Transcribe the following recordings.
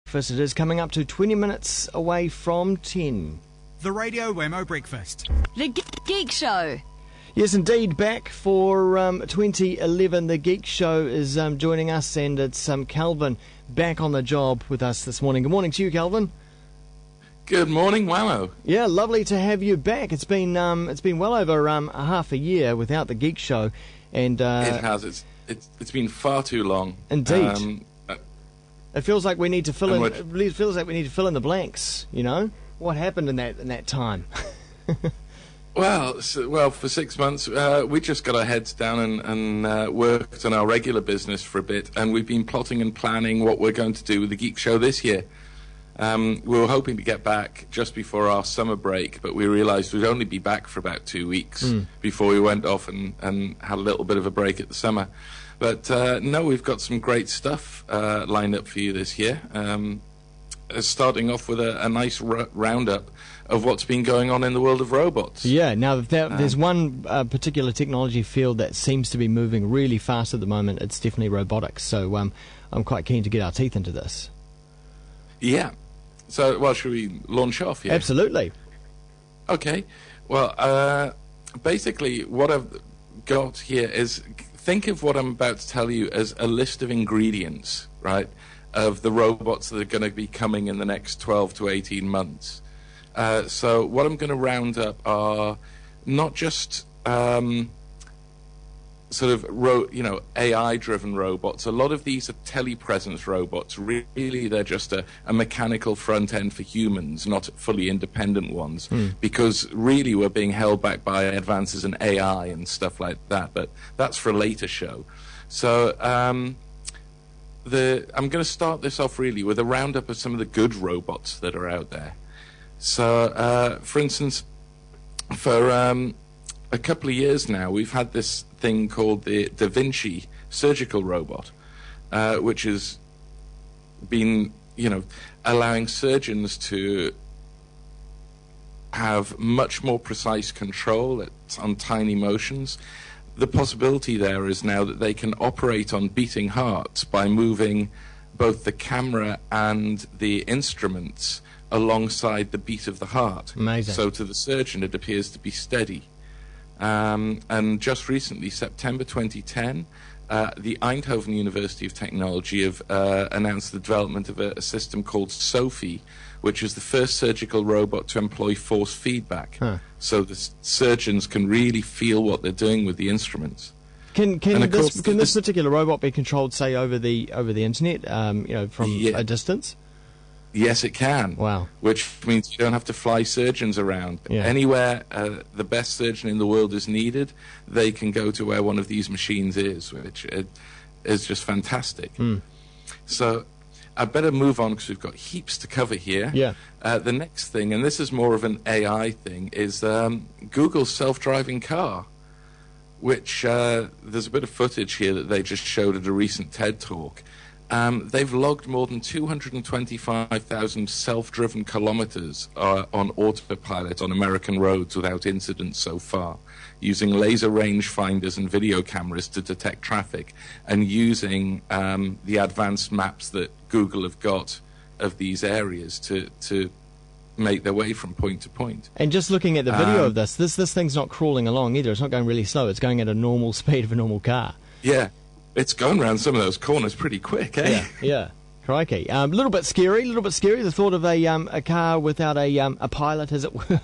First, it is coming up to 20 minutes away from 10. The Radio Wammo Breakfast. The Geek Show. Yes, indeed, back for 2011. The Geek Show is joining us, and it's Calvin back on the job with us this morning. Good morning to you, Calvin. Good morning, Wammo. Yeah, lovely to have you back. It's been well over a half a year without the Geek Show, and it has. It's been far too long. Indeed. It feels like we need to fill in. It feels like we need to fill in the blanks. You know, what happened in that time? Well, for 6 months, we just got our heads down and worked on our regular business for a bit, and we've been plotting and planning what we're going to do with the Geek Show this year. We were hoping to get back just before our summer break, but we realised we'd only be back for about 2 weeks before we went off and had a little bit of a break at the summer. But no, we've got some great stuff lined up for you this year. Starting off with a nice roundup of what's been going on in the world of robots. Yeah, now there's one particular technology field that seems to be moving really fast at the moment. It's definitely robotics. So I'm quite keen to get our teeth into this. Yeah. So, well, should we launch off here? Absolutely. Okay. Well, basically, what I've got here is, think of what I'm about to tell you as a list of ingredients, right, of the robots that are going to be coming in the next 12 to 18 months. So what I'm going to round up are not just sort of AI-driven robots. A lot of these are telepresence robots. Really, they're just a mechanical front end for humans, not fully independent ones, because really we're being held back by advances in AI and stuff like that. But that's for a later show. So I'm going to start this off really with a roundup of some of the good robots that are out there. So, for instance, for a couple of years now, we've had this thing called the Da Vinci surgical robot, which has been, allowing surgeons to have much more precise control on tiny motions. The possibility there is now that they can operate on beating hearts by moving both the camera and the instruments alongside the beat of the heart. Amazing. So to the surgeon, it appears to be steady. And just recently, September 2010, the Eindhoven University of Technology have announced the development of a system called SOFI, which is the first surgical robot to employ force feedback. So the surgeons can really feel what they're doing with the instruments. Can this particular robot be controlled, say, over the internet, from a distance? Yes, it can. Wow. Which means you don't have to fly surgeons around. Yeah. Anywhere the best surgeon in the world is needed, they can go to where one of these machines is, which is just fantastic. So I better move on because we've got heaps to cover here. Yeah. The next thing, and this is more of an AI thing, is Google's self-driving car, which there's a bit of footage here that they just showed at a recent TED Talk. They've logged more than 225,000 self-driven kilometers on autopilot on American roads without incident so far, using laser rangefinders and video cameras to detect traffic, and using the advanced maps that Google have got of these areas to make their way from point to point. And just looking at the video of this thing's not crawling along either. It's not going really slow. It's going at a normal speed of a normal car. Yeah. It's going around some of those corners pretty quick, eh? Yeah. Crikey. A little bit scary, the thought of a car without a pilot, as it were.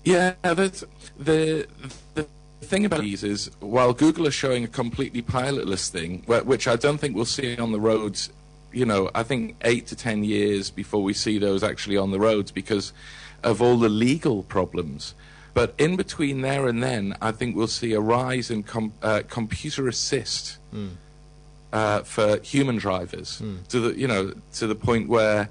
Yeah, that's the thing about these is, while Google is showing a completely pilotless thing, which I don't think we'll see on the roads, I think 8 to 10 years before we see those actually on the roads because of all the legal problems. But in between there and then, I think we'll see a rise in computer assist for human drivers to the point where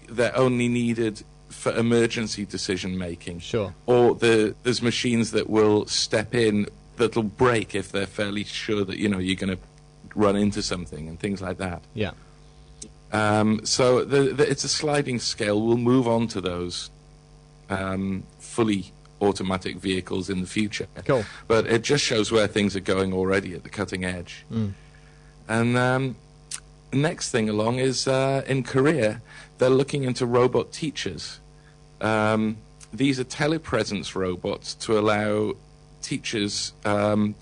they're only needed for emergency decision making. Sure. Or there's machines that will step in that'll brake if they're fairly sure that you're going to run into something and things like that. Yeah. So it's a sliding scale. We'll move on to those fully automatic vehicles in the future. Cool. But it just shows where things are going already at the cutting edge. And next thing along is in Korea, they're looking into robot teachers. These are telepresence robots to allow teachers to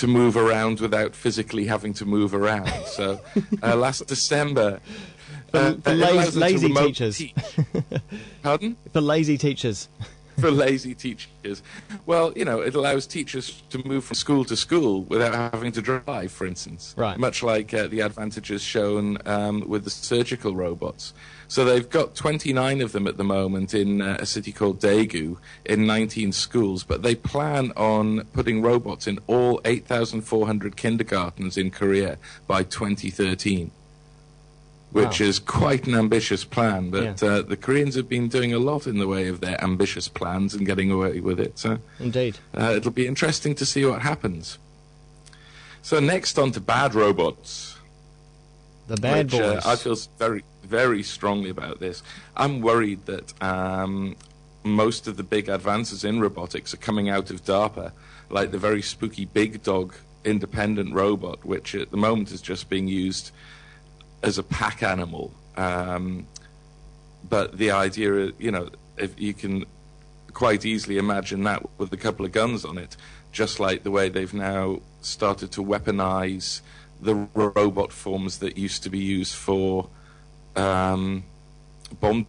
move around without physically having to move around. So last December... For lazy teachers. Pardon? For lazy teachers. For lazy teachers. Well, it allows teachers to move from school to school without having to drive, for instance. Right. Much like the advantages shown with the surgical robots. So they've got 29 of them at the moment in a city called Daegu in 19 schools, but they plan on putting robots in all 8,400 kindergartens in Korea by 2013. Which is quite an ambitious plan, but the Koreans have been doing a lot in the way of their ambitious plans and getting away with it. So indeed, it'll be interesting to see what happens. So next on to bad robots. The bad boys. I feel very, very strongly about this. I'm worried that most of the big advances in robotics are coming out of DARPA, like the very spooky Big Dog independent robot, which at the moment is just being used as a pack animal, but the idea, if you can quite easily imagine that with a couple of guns on it, just like the way they've now started to weaponize the robot forms that used to be used for bomb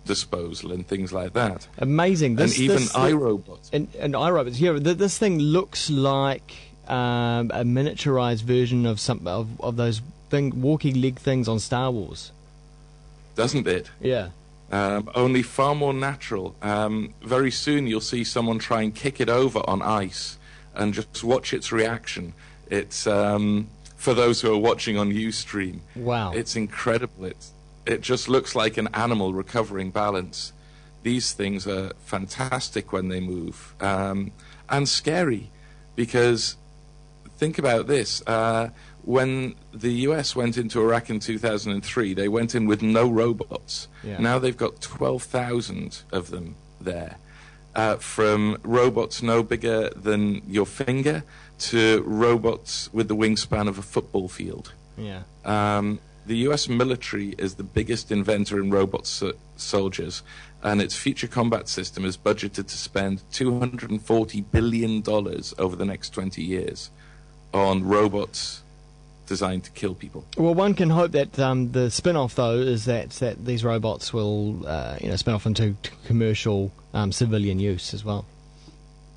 disposal and things like that. Amazing. And even iRobots. And iRobots, this thing looks like a miniaturized version of of those walking leg things on Star Wars, doesn't it? Yeah. Only far more natural. Very soon you'll see someone try and kick it over on ice and just watch its reaction. It's for those who are watching on Ustream. Wow, it's incredible. It just looks like an animal recovering balance. These things are fantastic when they move, and scary, because think about this. When the US went into Iraq in 2003, they went in with no robots. Yeah. Now they've got 12,000 of them there, from robots no bigger than your finger to robots with the wingspan of a football field. Yeah. The US military is the biggest inventor in robot soldiers, and its future combat system is budgeted to spend $240 billion over the next 20 years on robots designed to kill people. Well, one can hope that the spin-off, though, is that these robots will spin off into commercial civilian use as well.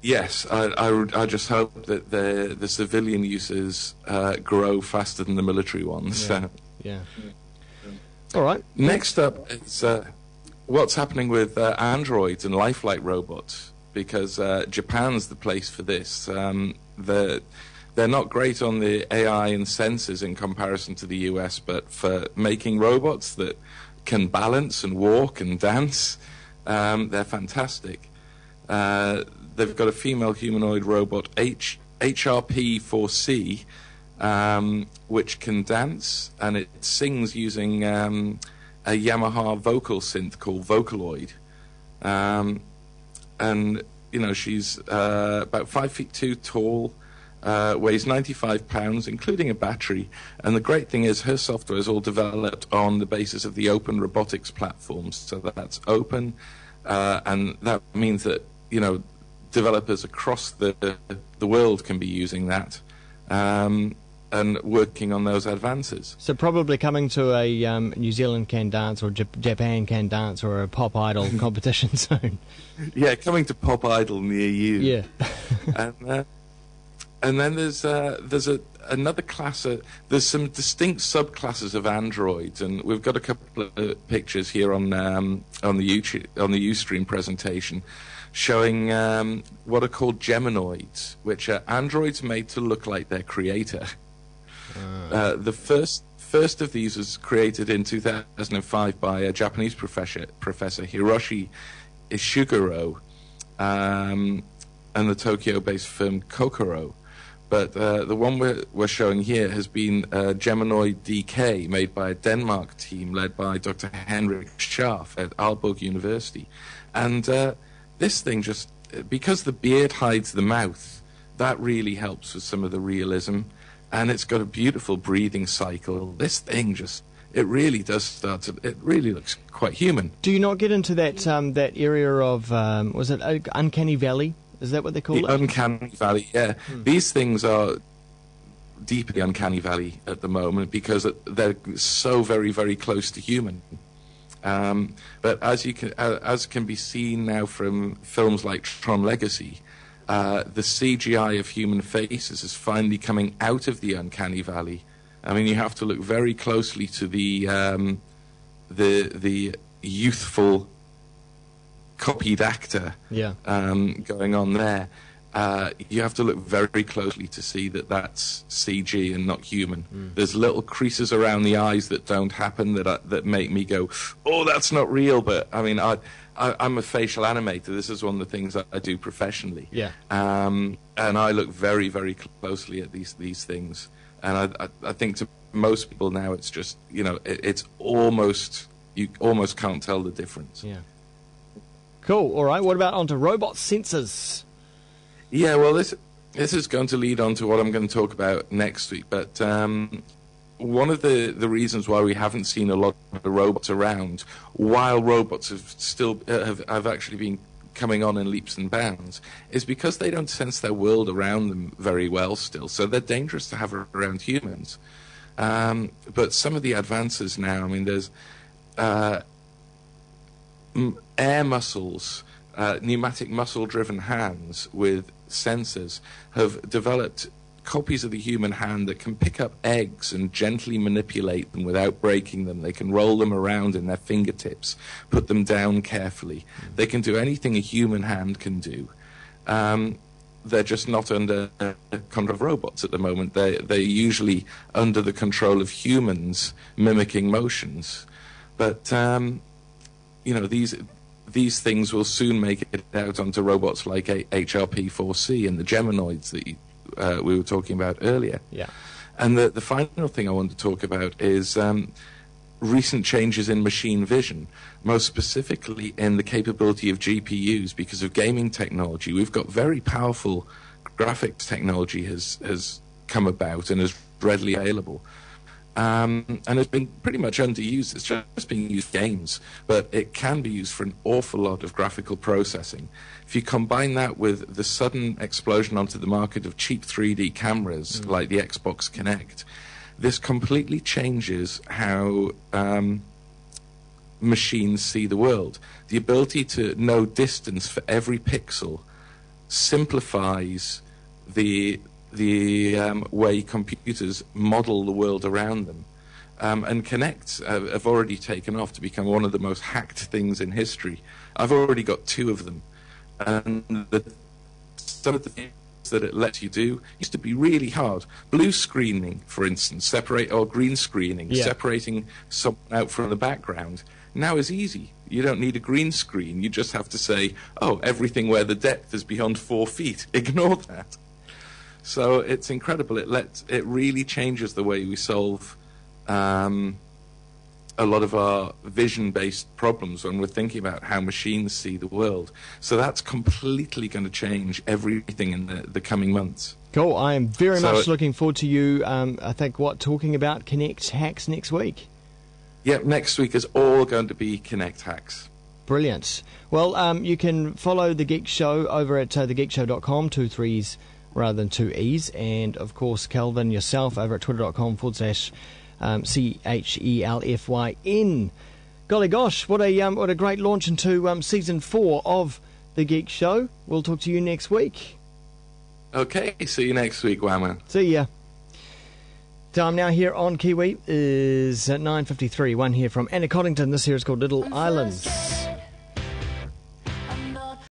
Yes, I just hope that the civilian uses grow faster than the military ones. Yeah. All right. Next up is what's happening with androids and lifelike robots, because Japan's the place for this. They're not great on the AI and sensors in comparison to the US, but for making robots that can balance and walk and dance, they're fantastic. They've got a female humanoid robot, HRP4C, which can dance, and it sings using a Yamaha vocal synth called Vocaloid. And, she's about 5'2" tall, weighs 95 pounds, including a battery. And the great thing is her software is all developed on the basis of the open robotics platforms. So that's open, and that means that, developers across the world can be using that and working on those advances. So probably coming to a New Zealand Can Dance or Japan Can Dance or a Pop Idol competition soon. Yeah, coming to Pop Idol near you. Yeah. And then there's another class. There's some distinct subclasses of androids, and we've got a couple of pictures here on the Ustream presentation, showing what are called Geminoids, which are androids made to look like their creator. The first of these was created in 2005 by a Japanese professor Hiroshi Ishiguro, and the Tokyo-based firm Kokoro. But the one we're showing here has been Geminoid DK, made by a Denmark team led by Dr. Henrik Scharf at Aalborg University. And this thing because the beard hides the mouth, that really helps with some of the realism. and it's got a beautiful breathing cycle. This thing it really does start to, it really looks quite human. Do you not get into that that area of, was it Uncanny Valley? Is that what they call it? The Uncanny Valley, yeah. These things are deeply Uncanny Valley at the moment because they're so very, very close to human. But as can be seen now from films like Tron Legacy, the CGI of human faces is finally coming out of the Uncanny Valley. I mean, you have to look very closely to the youthful copied actor going on there. You have to look very closely to see that that's CG and not human. There's little creases around the eyes that don't happen that make me go, oh, that's not real. But I mean, I'm a facial animator. This is one of the things that I do professionally. Yeah. And I look very, very closely at these things. And I think to most people now, it's just, it's almost, you almost can't tell the difference. Yeah. Cool. All right. What about onto robot sensors? Yeah, well, this is going to lead on to what I'm going to talk about next week. But one of the reasons why we haven't seen a lot of robots around, while robots have actually been coming on in leaps and bounds, is because they don't sense their world around them very well still. So they're dangerous to have around humans. But some of the advances now, I mean, there's air muscles, pneumatic muscle-driven hands with sensors have developed copies of the human hand that can pick up eggs and gently manipulate them without breaking them. They can roll them around in their fingertips, put them down carefully. They can do anything a human hand can do. They're just not under control of robots at the moment. They're usually under the control of humans mimicking motions. But, these things will soon make it out onto robots like HRP-4C and the Geminoids that we were talking about earlier. Yeah. And the final thing I want to talk about is recent changes in machine vision, most specifically in the capability of GPUs because of gaming technology. We've got very powerful graphics technology has come about and is readily available. And it's been pretty much underused. It's just being used in games, but it can be used for an awful lot of graphical processing. If you combine that with the sudden explosion onto the market of cheap 3D cameras like the Xbox Kinect, this completely changes how machines see the world. The ability to know distance for every pixel simplifies the way computers model the world around them. And Kinects have already taken off to become one of the most hacked things in history. I've already got 2 of them. And some of the things that it lets you do used to be really hard. Blue screening, for instance, or green screening, separating someone out from the background, now is easy. You don't need a green screen. You just have to say, oh, everything where the depth is beyond 4 feet. Ignore that. So it's incredible. It really changes the way we solve a lot of our vision-based problems when we're thinking about how machines see the world. So that's completely going to change everything in the coming months. Cool. I am very much looking forward to you, I think, talking about Kinect hacks next week. Yeah, next week is all going to be Kinect hacks. Brilliant. Well, you can follow The Geek Show over at thegeekshow.com, 2 3s rather than 2 E's, and of course Calvin yourself over at twitter.com/CHELFYN. Golly gosh, what a great launch into season 4 of The Geek Show. We'll talk to you next week. Okay, see you next week, Wammo. See ya. Time now here on Kiwi is at 9:53. One here from Anna Coddington. This here is called Little Islands.